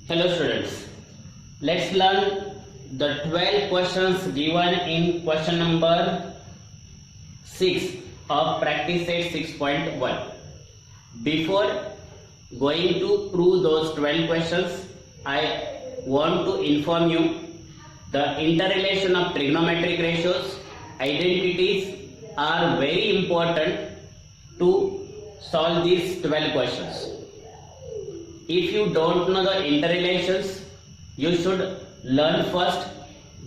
Hello students, let's learn the 12 questions given in question number 6 of practice set 6.1. Before going to prove those 12 questions, I want to inform you the interrelation of trigonometric ratios, identities are very important to solve these 12 questions. If you don't know the interrelations, you should learn first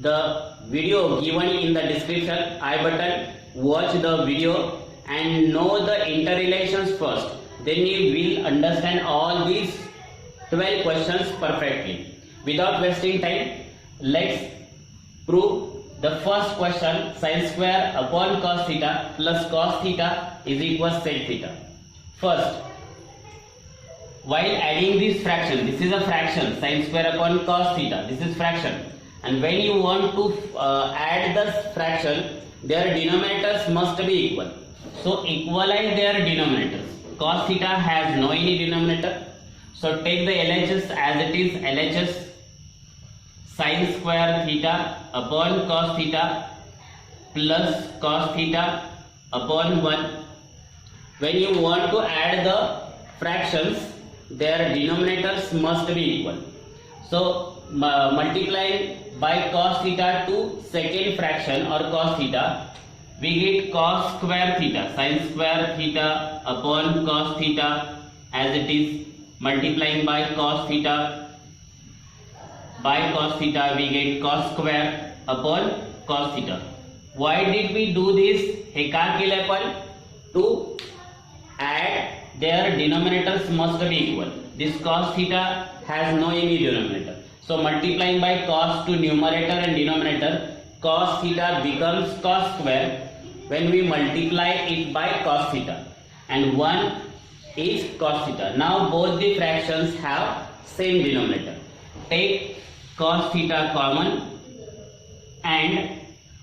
the video given in the description I button. Watch the video and know the interrelations first. Then you will understand all these 12 questions perfectly. Without wasting time, let's prove the first question. Sin square upon cos theta plus cos theta is equal sec theta. First, while adding this fraction, this is a fraction, sin square upon cos theta, this is fraction, and when you want to add the fraction, their denominators must be equal. So equalize their denominators. Cos theta has no any denominator, so take the LHS as it is. LHS sin square theta upon cos theta plus cos theta upon 1. When you want to add the fractions, their denominators must be equal. So multiplying by cos theta to second fraction or cos theta, we get cos square theta, sin square theta upon cos theta as it is. Multiplying by cos theta we get cos square upon cos theta. Why did we do this? हे का केलं आपण? To add their denominators must be equal. This cos theta has no any denominator. So multiplying by cos to numerator and denominator, cos theta becomes cos square when we multiply it by cos theta. And 1 is cos theta. Now both the fractions have same denominator. Take cos theta common and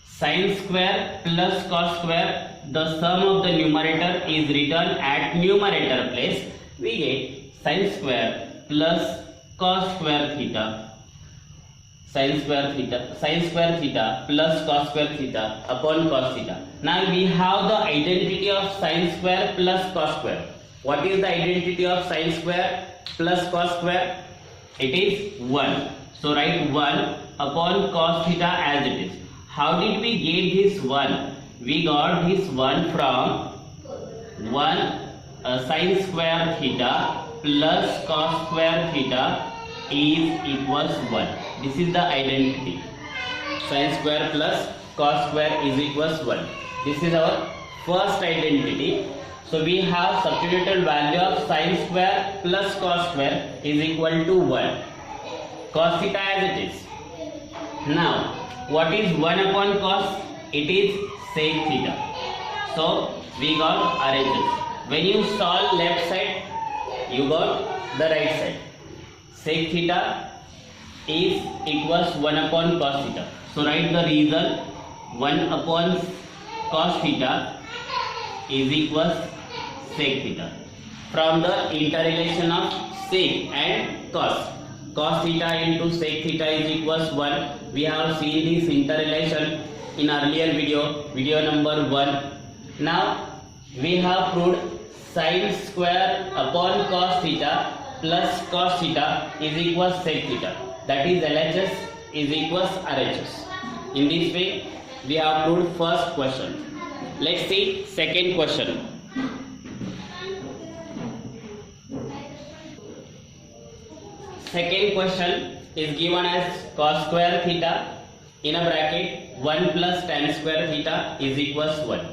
sin square plus cos square, the sum of the numerator is written at numerator place. We get sin square plus cos square theta, sin square theta plus cos square theta upon cos theta. Now we have the identity of sin square plus cos square. What is the identity of sin square plus cos square? It is 1. So write 1 upon cos theta as it is. How did we get this 1? We got this 1 from 1 sin square theta plus cos square theta is equals 1. This is the identity. Sin square plus cos square is equals 1. This is our first identity. So we have substituted value of sin square plus cos square is equal to 1. Cos theta as it is. Now what is 1 upon cos? It is sec theta. So we got RHS. When you solve left side, you got the right side. Sec theta is equals 1 upon cos theta. So write the reason. 1 upon cos theta is equals sec theta. From the interrelation of sec and cos. Cos theta into sec theta is equals 1. We have seen this interrelation in earlier video number 1. Now we have proved sin square upon cos theta plus cos theta is equals sec theta. That is LHS is equals RHS. In this way we have proved first question. Let's see second question. Second question is given as cos square theta in a bracket 1 plus tan square theta is equals 1.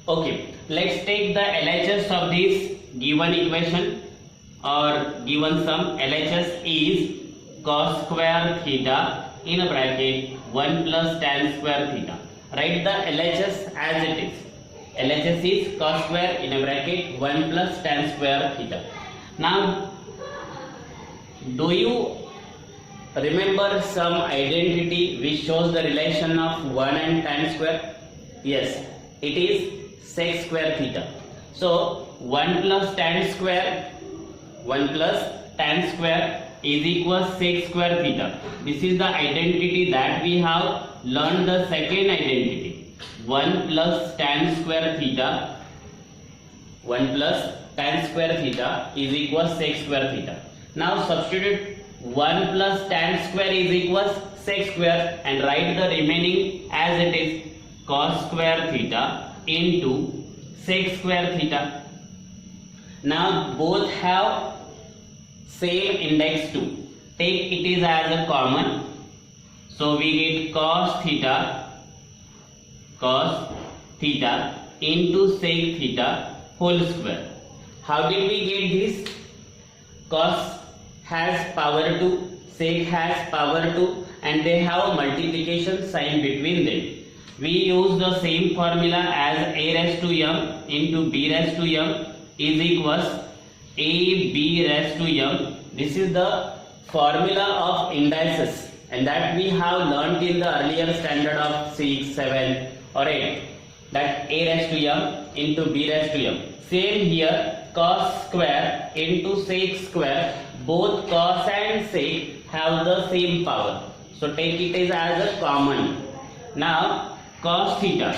Okay, let's take the LHS of this given equation or given sum. LHS is cos square theta in a bracket 1 plus tan square theta. Write the LHS as it is. LHS is cos square in a bracket 1 plus tan square theta. Now do you remember some identity which shows the relation of 1 and tan square? Yes, it is sec square theta. So 1 plus tan square is equal sec square theta. This is the identity that we have learned, the second identity. 1 plus tan square theta, 1 plus tan square theta is equal sec square theta. Now substitute 1 plus tan square is equal sec square and write the remaining as it is, cos square theta into sec square theta. Now both have same index 2. Take it is as a common. So we get cos theta into sec theta whole square. How did we get this? Cos has power 2, sec has power 2, and they have a multiplication sign between them. We use the same formula as a raised to m into b raised to m is equals ab raised to m. This is the formula of indices, and that we have learnt in the earlier standard of 6, 7 or 8, that a raised to m into b raised to m. Same here, cos square into sec square, both cos and sec have the same power. So take it as a common. Now cos theta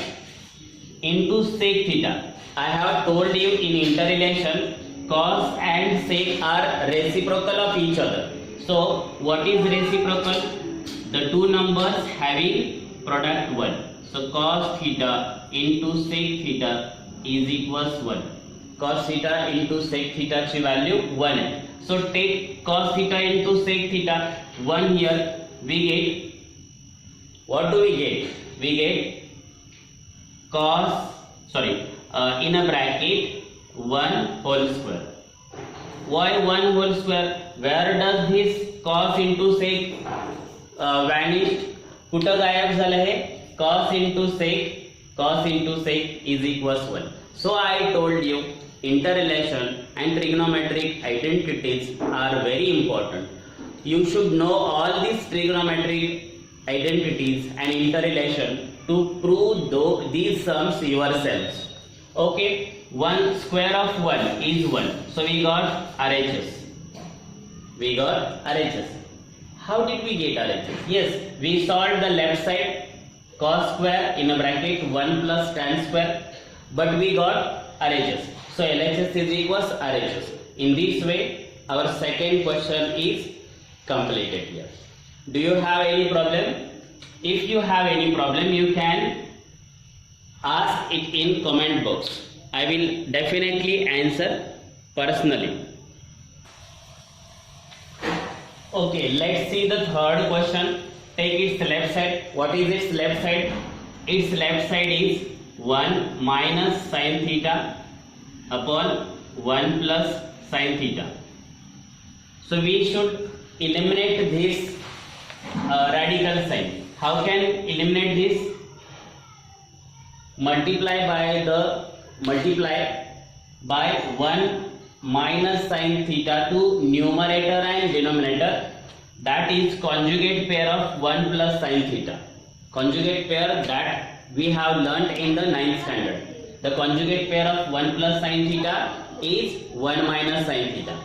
into sec theta. I have told you in interrelation, cos and sec are reciprocal of each other. So what is reciprocal? The two numbers having product 1. So cos theta into sec theta is equals 1. Cos theta into sec theta ची value 1 है. So take cos theta into sec theta 1 here. We get, what do we get? We get in a bracket 1 whole square. Why 1 whole square? Where does this cos into sec vanished? कुठं गायब झालं हे? Cos into sec is equals 1. So I told you interrelation and trigonometric identities are very important. You should know all these trigonometric identities and interrelation to prove these sums yourselves. Okay, 1 square of 1 is 1. So we got RHS. How did we get RHS? Yes, we solved the left side, cos square in a bracket 1 plus tan square, but we got RHS. So LHS is equals RHS. In this way, our second question is completed here. Do you have any problem? If you have any problem, you can ask it in comment box. I will definitely answer personally. Okay, let's see the third question. Take its left side. What is its left side? Its left side is 1 minus sin theta upon 1 plus sin theta. So we should eliminate this radical sign. How can eliminate this? Multiply by 1 minus sin theta to numerator and denominator. That is conjugate pair of 1 plus sin theta. Conjugate pair that we have learnt in the 9th standard. The conjugate pair of 1 plus sin theta is 1 minus sin theta.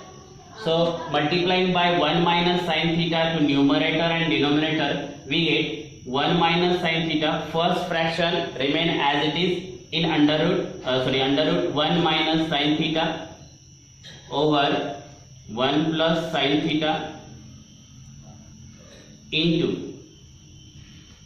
So multiplying by 1 minus sin theta to numerator and denominator, we get 1 minus sin theta. First fraction remain as it is in under root 1 minus sin theta over 1 plus sin theta into,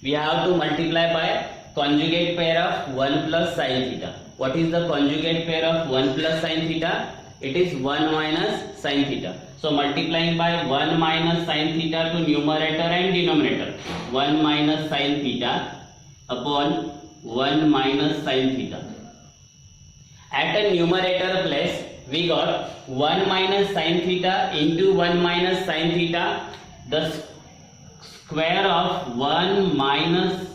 we have to multiply by conjugate pair of 1 plus sin theta. What is the conjugate pair of 1 plus sin theta? It is 1 minus sin theta. So multiplying by 1 minus sin theta to numerator and denominator, 1 minus sin theta upon 1 minus sin theta. At a numerator place, we got 1 minus sin theta into 1 minus sin theta, the square of 1 minus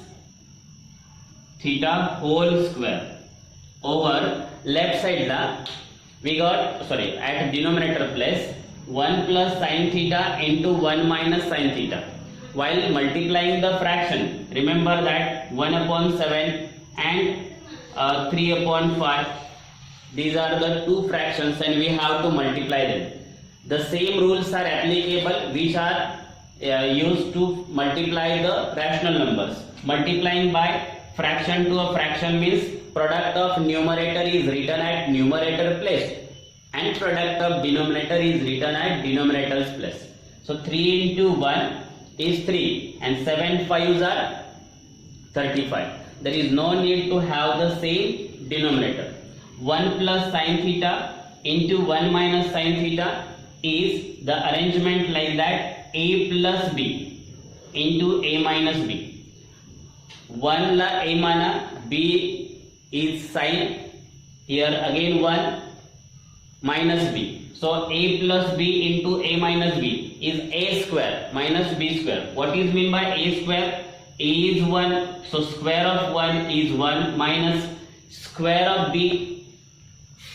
theta whole square over left side we got, at denominator place 1 plus sin theta into 1 minus sin theta. While multiplying the fraction, remember that 1 upon 7 and 3 upon 5, these are the two fractions and we have to multiply them. the same rules are applicable which are used to multiply the rational numbers. Multiplying by fraction to a fraction means product of numerator is written at numerator place and product of denominator is written at denominator's place. So 3 into 1 is 3 and 7 5s are 35. There is no need to have the same denominator. 1 plus sine theta into 1 minus sine theta is the arrangement like that: a plus b into a minus b. 1 la a mana, b is sine, here again 1 minus b. So a plus b into a minus b is a square minus b square. What is mean by a square? A is 1, so square of 1 is 1 minus square of b,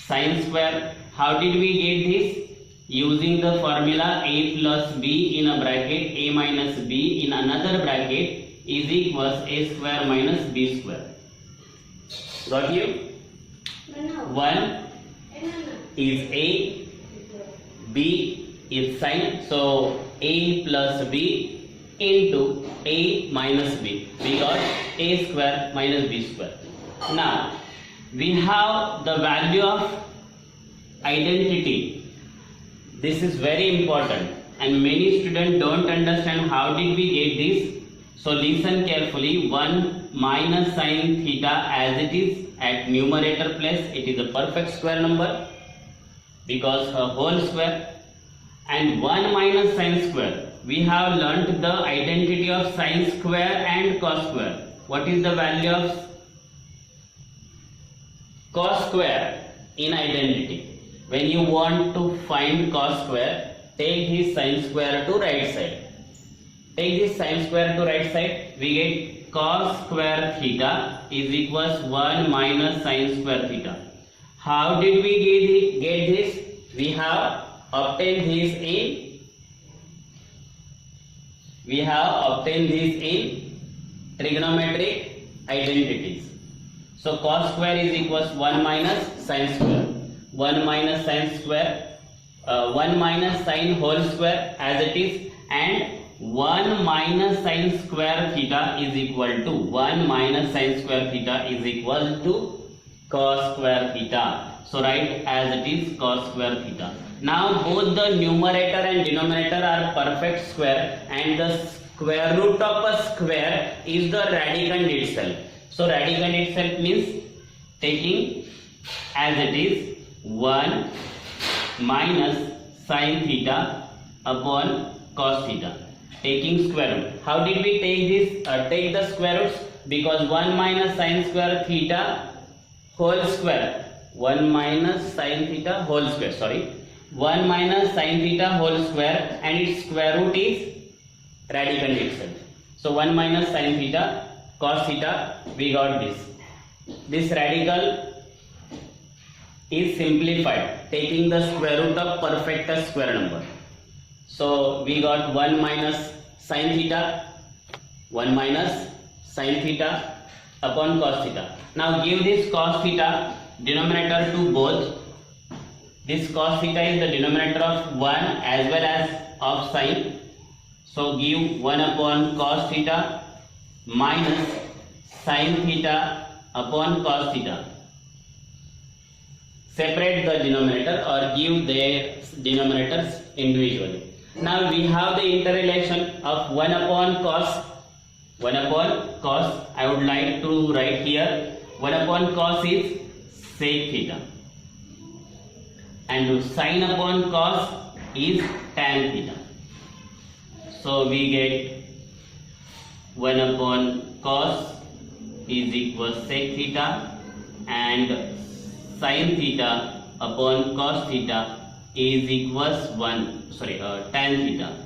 sine square. How did we get this? Using the formula a plus b in a bracket, a minus b in another bracket is equals a square minus b square. Got you? 1 is a, b is sine, so a plus b into a minus b. We got a square minus b square. Now we have the value of identity. This is very important and many students don't understand how did we get this. So listen carefully. 1 minus sine theta as it is at numerator place, it is a perfect square number because a whole square, and 1 minus sine square. We have learnt the identity of sine square and cos square. What is the value of cos square in identity? When you want to find cos square, take this sine square to right side. Take this sine square to right side, we get cos square theta is equals 1 minus sine square theta. How did we get this? We have obtained this in trigonometric identities. So cos square is equals 1 minus sine square. 1 minus sine square, 1 minus sine whole square as it is, and 1 minus sine square theta is equal to 1 minus sine square theta is equal to cos square theta. So write as it is cos square theta. Now both the numerator and denominator are perfect square and the square root of a square is the radicand itself. So radicand itself means taking as it is 1 minus sine theta upon cos theta, taking square root. How did we take this? Take the square roots, because 1 minus sine square theta whole square, 1 minus sine theta whole square, sorry, 1 minus sine theta whole square and its square root is radicand itself. So 1 minus sine theta cos theta, we got this. This radical is simplified, taking the square root of perfect square number. So we got 1 minus sine theta, 1 minus sine theta upon cos theta. Now give this cos theta denominator to both. This cos theta is the denominator of 1 as well as of sine. So give 1 upon cos theta minus sine theta upon cos theta. Separate the denominator or give their denominators individually. Now we have the interrelation of 1 upon cos. 1 upon cos, I would like to write here 1 upon cos is sec theta, and sine upon cos is tan theta. So we get 1 upon cos is equal sec theta and sine theta upon cos theta is equals tan theta.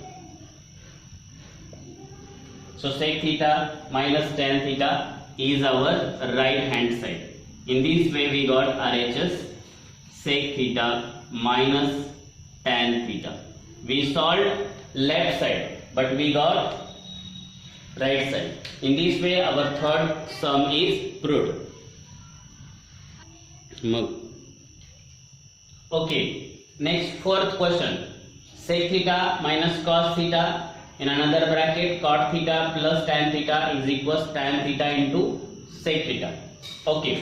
So sec theta minus tan theta is our right hand side. In this way we got RHS sec theta minus tan theta. We solved left side but we got right side. In this way our third sum is proved. Okay, next fourth question. sec theta minus cos theta, in another bracket cot theta plus tan theta is equals tan theta into sec theta. Okay,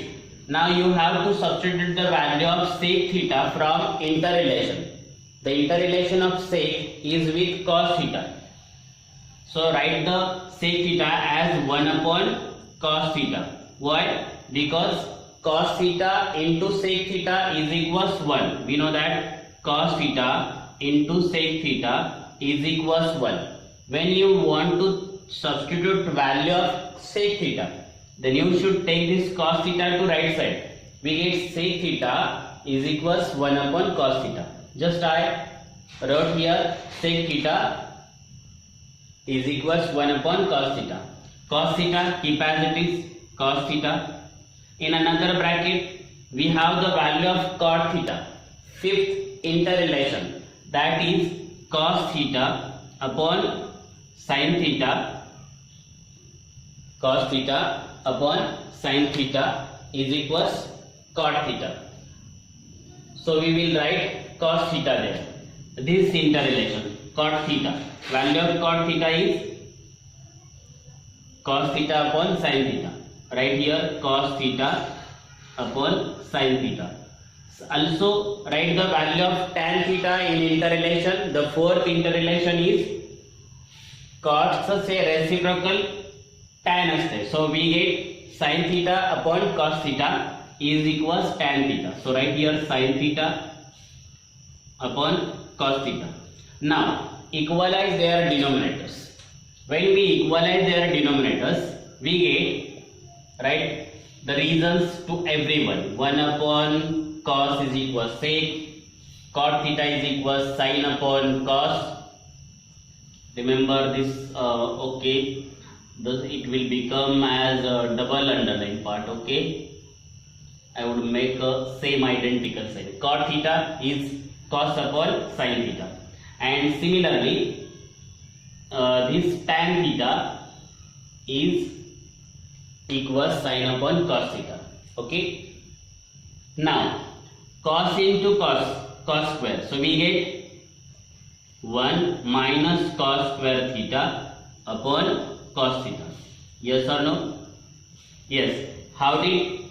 now you have to substitute the value of sec theta from interrelation. The interrelation of sec is with cos theta. So write the sec theta as 1 upon cos theta. Why? Because cos theta into sec theta is equals 1. We know that cos theta into sec theta is equals 1. When you want to substitute value of sec theta, then you should take this cos theta to right side. We get sec theta is equals 1 upon cos theta. Just I wrote here sec theta is equals 1 upon cos theta. Cos theta keep as it is, cos theta. In another bracket we have the value of cot theta, fifth interrelation, that is cos theta upon sin theta. Cos theta upon sin theta is equals cot theta. So we will write cos theta there. This interrelation cot theta, value of cot theta is cos theta upon sin theta. Right here cos theta upon sin theta. Also write the value of tan theta in interrelation. The fourth interrelation is cot से reciprocal tan असते. So we get sin theta upon cos theta is equals tan theta. So right here sin theta upon cos theta. Now equalize their denominators. When we equalize their denominators, we get, right, the reasons to everyone. 1 upon cos is equals sec, cot theta is equals sin upon cos. Remember this, okay, thus it will become as a double underline part. Okay, I would make a same identical sign. Cot theta is cos upon sin theta, and similarly this tan theta is equals sin upon cos theta. Okay, now cos into cos square, so we get 1 minus cos square theta upon cos theta. Yes or no? Yes. How did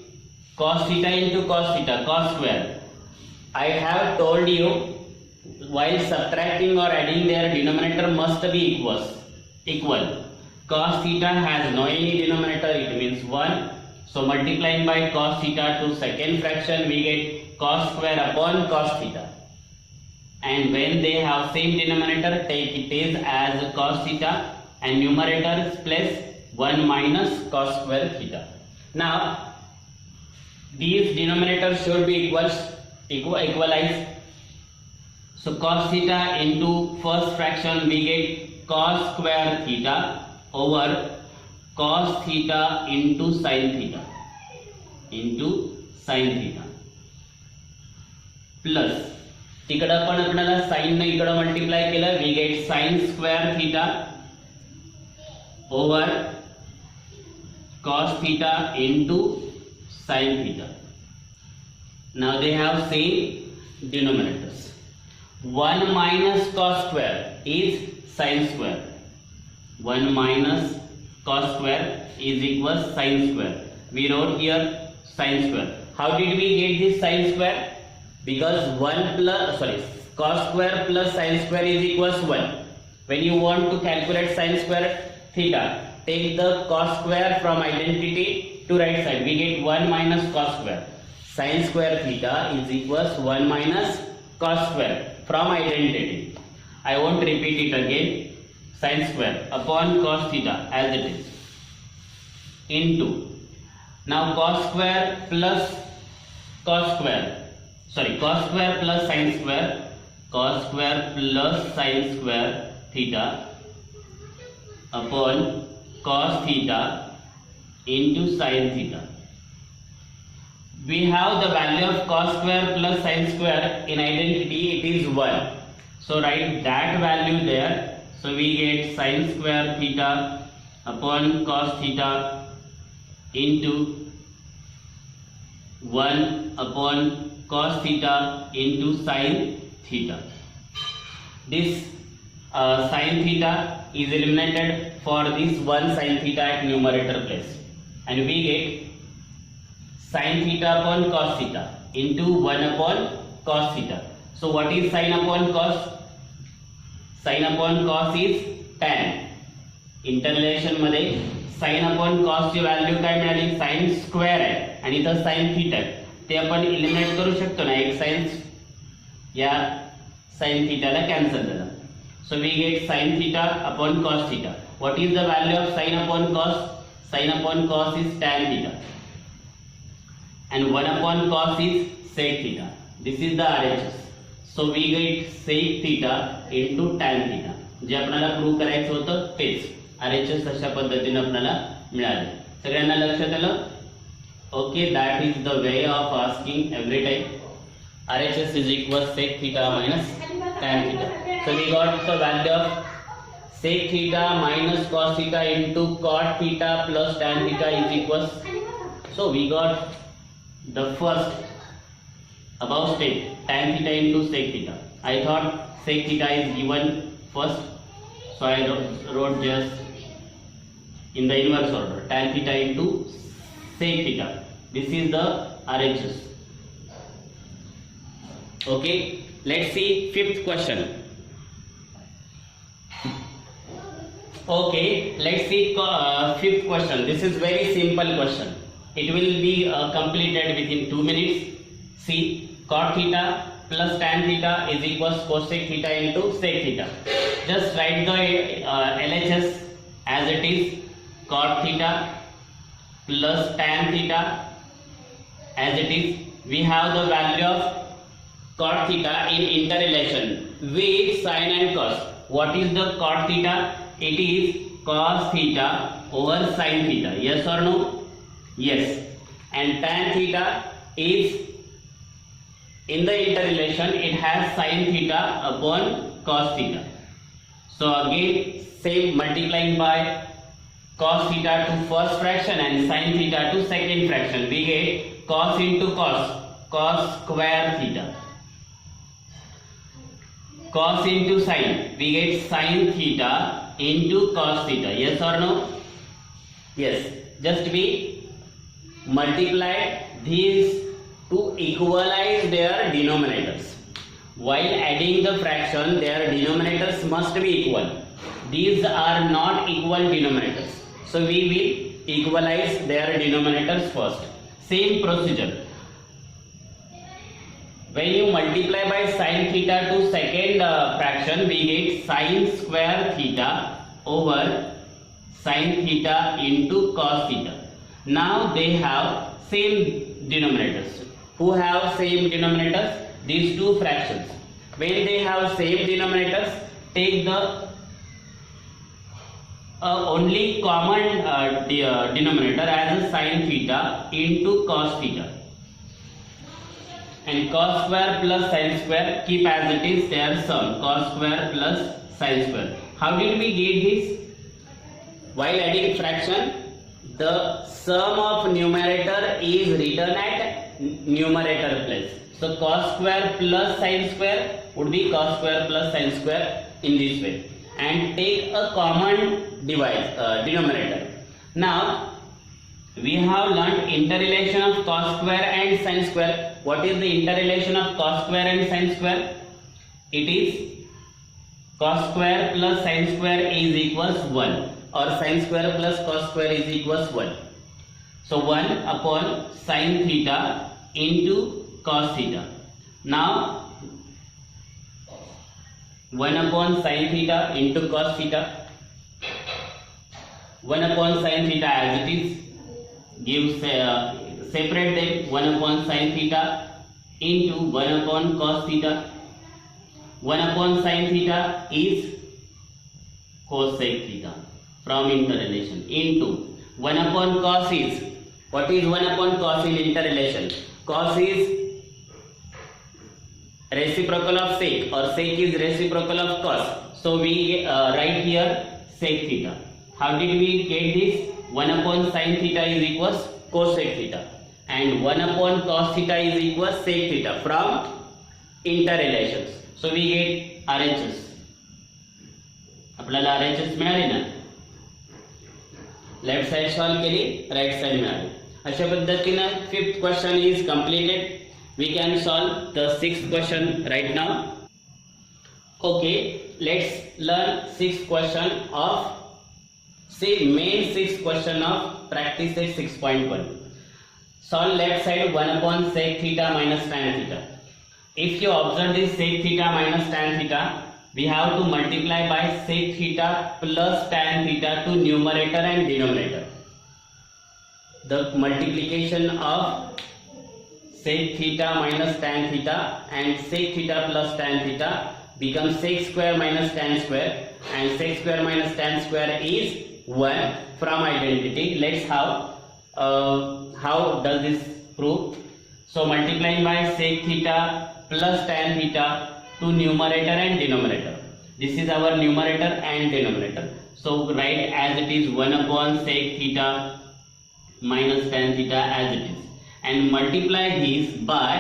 cos theta into cos theta, cos square? I have told you while subtracting or adding their denominator must be equal. Cos theta has no any denominator, it means 1. So multiplying by cos theta to second fraction, we get cos square upon cos theta. And when they have same denominator, take it is as cos theta, and numerator is plus 1 minus cos square theta. Now these denominators should be equalized. So cos theta into first fraction, we get cos square theta over cos theta into sin theta plus तिकडं पण आपल्याला sin ने इकडं multiply केलं, we get sin square theta over cos theta into sin theta. Now they have same denominators. 1 minus cos square is sin square. 1 minus cos square is equals sin square. We wrote here sin square. How did we get this sin square? Because cos square plus sin square is equals 1. When you want to calculate sin square theta, take the cos square from identity to right side. We get 1 minus cos square. Sin square theta is equals 1 minus cos square from identity. I won't repeat it again. Sin square upon cos theta as it is into, now cos square plus sin square, cos square plus sin square theta upon cos theta into sin theta. We have the value of cos square plus sin square in identity, it is 1. So write that value there. So we get sin square theta upon cos theta into 1 upon cos theta into sin theta. this sin theta is eliminated for this 1 sin theta at numerator place, and we get sin theta upon cos theta into 1 upon cos theta. So what is sin upon cos? Sin upon cos is tan. इंटरलेशन मध्ये sin upon cos ची value काय मिळाली? sin square आहे आणि इथं sin theta आहे, ते आपण एलिमिनेट करू शकतो ना. एक sin या sin थीटाला कॅन्सल झाला. So we get sin theta upon cos theta. What is the value of sin upon cos? Sin upon cos is tan theta and 1 upon cos is sec theta. This is the RHS. So we get sec theta into tan theta. जे आपल्याला prove करायचं होतं तेच RHS अशा पद्धतीने आपल्याला मिळाले. सगळ्यांना लक्षात आलं? Okay, that is the way of asking every time. RHS is equal sec theta minus tan theta. So we got the value of sec theta minus cos theta into cot theta plus tan theta is equals. So we got the first above step, tan theta into sec theta. I thought sec theta is given first, so I wrote just in the inverse order, tan theta into sec theta. This is the RHS. Okay, let's see fifth question. Okay, let's see fifth question. This is very simple question. It will be completed within 2 minutes. See, cot theta plus tan theta is equals cosec theta into sec theta. Just write the LHS as it is. Cot theta plus tan theta as it is. We have the value of cot theta in interrelation with sin and cos. What is the cot theta? It is cos theta over sin theta. Yes or no? Yes. And tan theta is in the interrelation, it has sin theta upon cos theta. So again, same multiplying by cos theta to first fraction and sin theta to second fraction, we get cos into cos, cos square theta. Cos into sin, we get sin theta into cos theta. Yes or no? Yes. Just we multiply these to equalize their denominators. While adding the fraction, their denominators must be equal. These are not equal denominators. So we will equalize their denominators first. Same procedure. When you multiply by sin theta to second fraction, we get sin square theta over sin theta into cos theta. Now they have same denominators. Who have same denominators? These two fractions. When they have same denominators, take the only common denominator as a sin theta into cos theta. And cos square plus sin square, keep as it is their sum, cos square plus sin square. How did we get this? While adding fraction, the sum of numerator is written at numerator place. So cos square plus sin square would be cos square plus sin square in this way. And take a common denominator. Now we have learnt interrelation of cos square and sin square. What is the interrelation of cos square and sin square? It is cos square plus sin square is equals 1, or sin square plus cos square is equals 1. So 1 upon sin theta into cos theta. Now 1 upon sin theta into cos theta. 1 upon sin theta as it is. Give separate them. 1 upon sin theta into 1 upon cos theta. 1 upon sin theta is cosec theta from interrelation into 1 upon cos is, what is 1 upon cos in interrelation? Cos is reciprocal of sec, or sec is reciprocal of cos. So we write here sec theta. How did we get this? 1 upon sin theta is equals cosec theta, and 1 upon cos theta is equals sec theta from interrelations. So we get RHS. आपल्याला RHS मिळाली ना, left side solve केली, right side मिळाली. अशा पद्धतीने fifth question is completed. We can solve the sixth question right now. Okay, let's learn sixth question of main sixth question of practice set 6.1. Solve left side 1 upon sec theta minus tan theta. If you observe this sec theta minus tan theta, we have to multiply by sec theta plus tan theta to numerator and denominator. The multiplication of sec theta minus tan theta and sec theta plus tan theta becomes sec square minus tan square, and sec square minus tan square is 1 from identity. Let's how does this prove? So multiplying by sec theta plus tan theta to numerator and denominator. This is our numerator and denominator. So write as it is 1 upon sec theta minus tan theta as it is, and multiply these by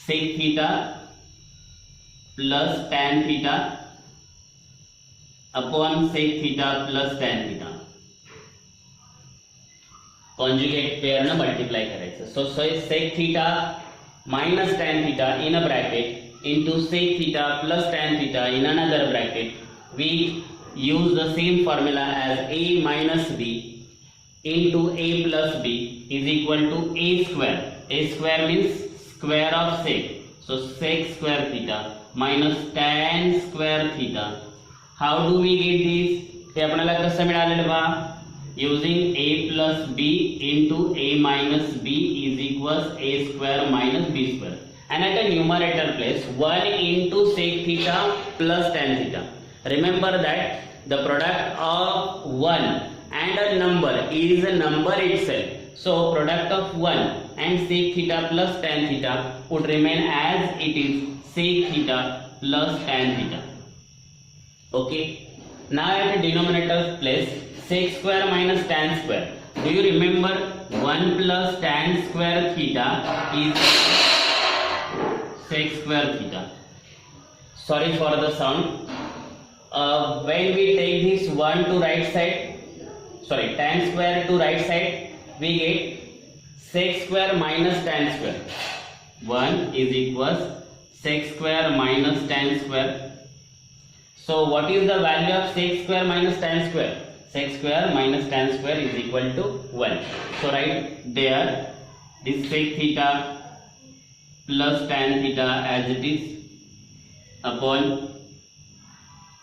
sec theta plus tan theta upon sec theta plus tan theta. Conjugate pair ना multiply करायचं. So sec theta minus tan theta in a bracket into sec theta plus tan theta in another bracket. We use the same formula as a minus b into a plus b is equal to a square. A square means square of sec. So sec square theta minus tan square theta. How do we get this? हे आपल्याला कसं मिळालेलं बा? Using a plus b into a minus b is equals a square minus b square. And at a numerator place 1 into sec theta plus tan theta. Remember that the product of 1 and a number is a number itself. So product of 1 and sec theta plus tan theta would remain as it is sec theta plus tan theta. Okay. Now at a denominator place sec square minus tan square. Do you remember 1 plus tan square theta is sec square theta. Sorry for the sound. When we take this 1 to right side, tan square to right side, we get sec square minus tan square. 1 is equals sec square minus tan square. So what is the value of sec square minus tan square? Sec square minus tan square is equal to 1. So write there this sec theta plus tan theta as it is upon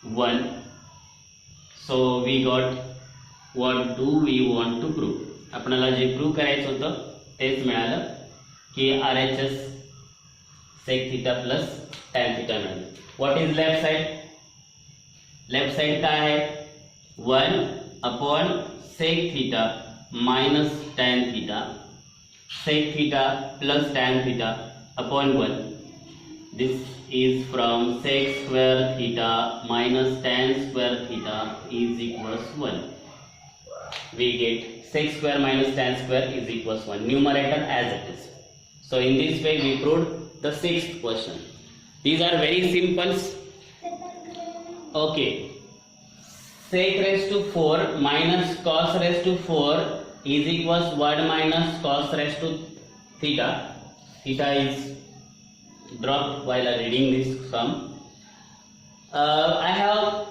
1. So we got what do we want to prove. आपल्याला जे prove करायचं होतं तेच मिळालं की RHS sec theta plus tan theta मिळालं. What is left side? Left side काय आहे? 1 upon sec theta minus tan theta, sec theta plus tan theta upon 1. This is from sec square theta minus tan square theta is equals 1. We get sec square minus tan square is equals 1. Numerator as it is. So in this way we proved the sixth question. These are very simple. Okay. Sec raised to 4 minus cos raised to 4 is equals 1 minus cos raised to theta. Theta is dropped while reading this sum. I have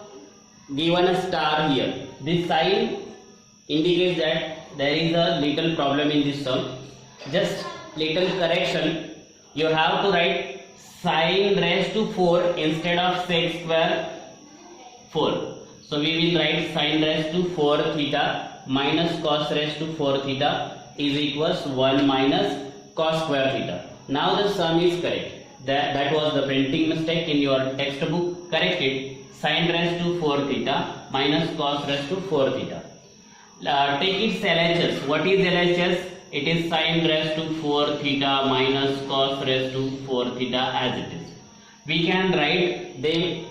given a star here. This sign indicates that there is a little problem in this sum. Just little correction. You have to write sin raised to 4 instead of sec square 4. So we will write sin raised to 4 theta minus cos raised to 4 theta is equals 1 minus cos square theta. Now the sum is correct. That was the printing mistake in your textbook. Correct it. Sin raised to 4 theta minus cos raised to 4 theta. Take its LHS. What is LHS? It is sin raised to 4 theta minus cos raised to 4 theta as it is. We can write them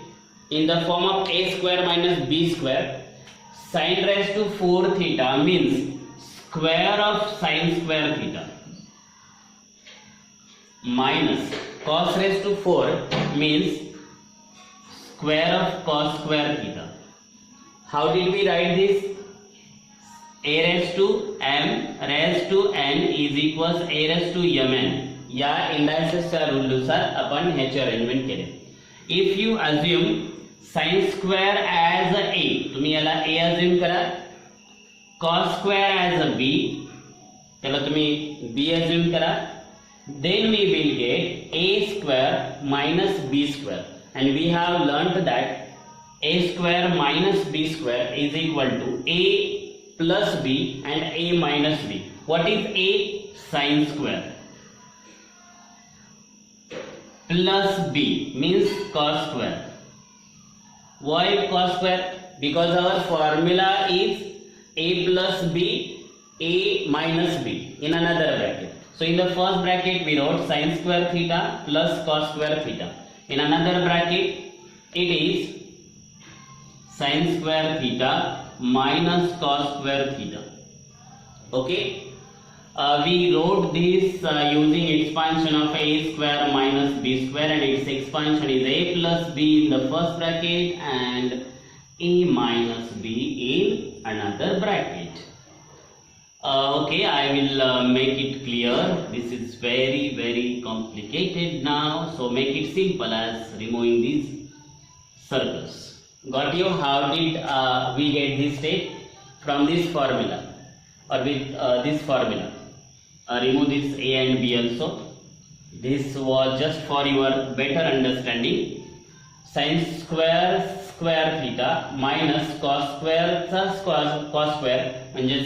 in the form of a square minus b square. Sin raised to 4 theta means square of sin square theta minus cos raised to 4 means square of cos square theta. how did we write this? A raised to m raised to n is equals a raised to mn. या इंडायसेसच्या rule नुसार आपण ह्याचे arrangement केले. If you assume sin square as a A, तुम्ही याला A assume करा, cos square as a B, त्याला तुम्ही बी अज्युम करा, then we will get a square minus b square, and we have learnt that a square minus b square is equal to a plus b and a minus b. What is a? Sin square plus b means cos square. Why cos square? Because our formula is a plus b, a minus b in another bracket. So in the first bracket we wrote sin square theta plus cos square theta. In another bracket it is sin square theta minus cos square theta. Okay, we wrote this using expansion of a square minus b square, and its expansion is a plus b in the first bracket and a minus b in another bracket. Okay, I will make it clear. This is very complicated now, so make it simple as removing these circles. Got you? How did we get this state? From this formula, or with this formula. Remove this a and b also. This was just for your better understanding. Sin square theta minus cos square plus cos square, म्हणजे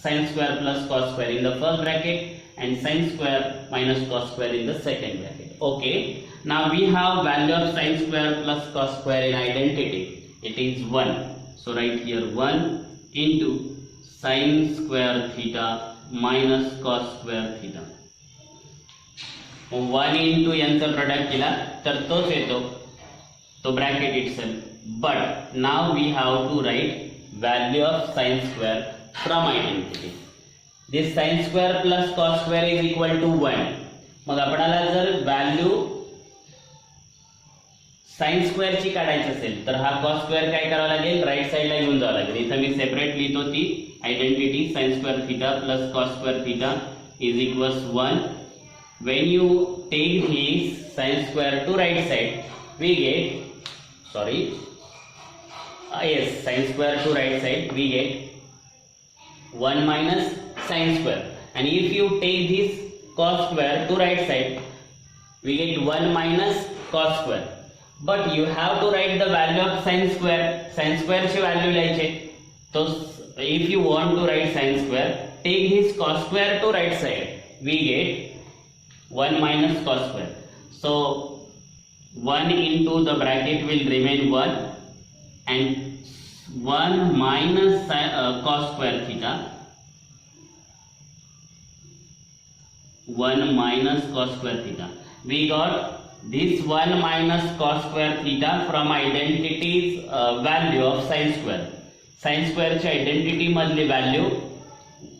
sin square plus cos square in the first bracket and sin square minus cos square in the second bracket. Okay, now we have value of sin square plus cos square in identity. It is 1. So write here 1 into sin square theta minus cos square theta. 1 into यांचा product केला तर तोच येतो, तो bracket itself. But now we have to write value of sin square from identity. This sin square plus cos square is equal to 1. मग आपल्याला जर value sin square ची काढायची असेल तर हा cos स्क्वेअर काय करावा लागेल, राईट साइडला घेऊन जावं लागेल. इथे मी सेपरेट लिहितो ती identity sin square theta plus cos square theta is equals 1. When you take this sin square to right side, we get, yes, sin square to right side we get 1 minus sin square, and if you take this cos square to right side we get 1 minus cos square. But you have to write the value of sin square. Sin square ची value लिहायची. So if you want to write sin square, take this cos square to right side, we get 1 minus cos square. So 1 into the bracket will remain 1 and 1 minus cos square theta, 1 minus cos square theta. We got this 1 minus cos square theta from identity's value of sin square. Sin square ची identity मधली value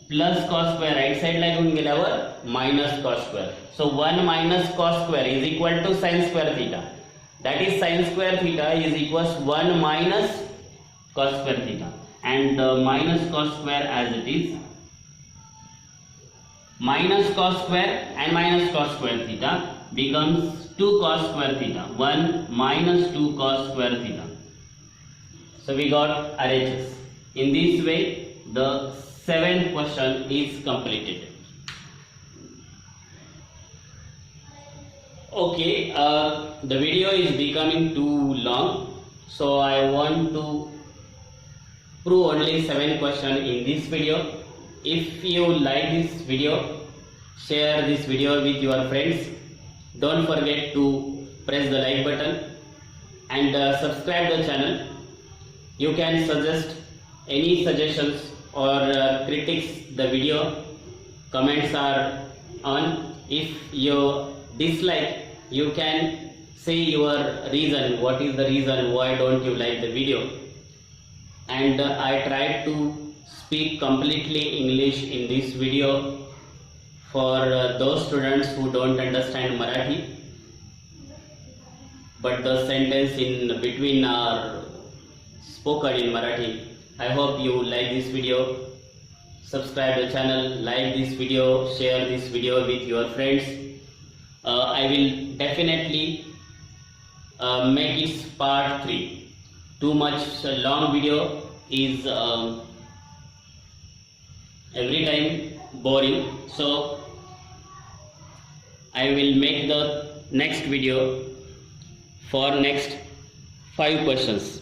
plus cos square right side ला घेऊन गेल्यावर minus cos square. So 1 minus cos square is equal to sin square theta. That is sin square theta is equals 1 minus cos square theta, and minus cos square as it is, minus cos square and minus cos square theta becomes 2 cos square theta, 1 minus 2 cos square theta. So we got RHS. In this way the 7th question is completed. Okay, the video is becoming too long, so I want to prove only 7 questions in this video. If you like this video, share this video with your friends. Don't forget to press the like button and subscribe the channel. You can suggest any suggestions or critics the video. Comments are on. If you dislike, you can say your reason, what is the reason why don't you like the video. And I tried to speak completely English in this video for those students who don't understand Marathi, but the sentence in between are spoken in Marathi. I hope you like this video. Subscribe the channel, like this video, share this video with your friends. I will definitely make it part 3. Too much long video is every time boring, so I will make the next video for next 5 questions.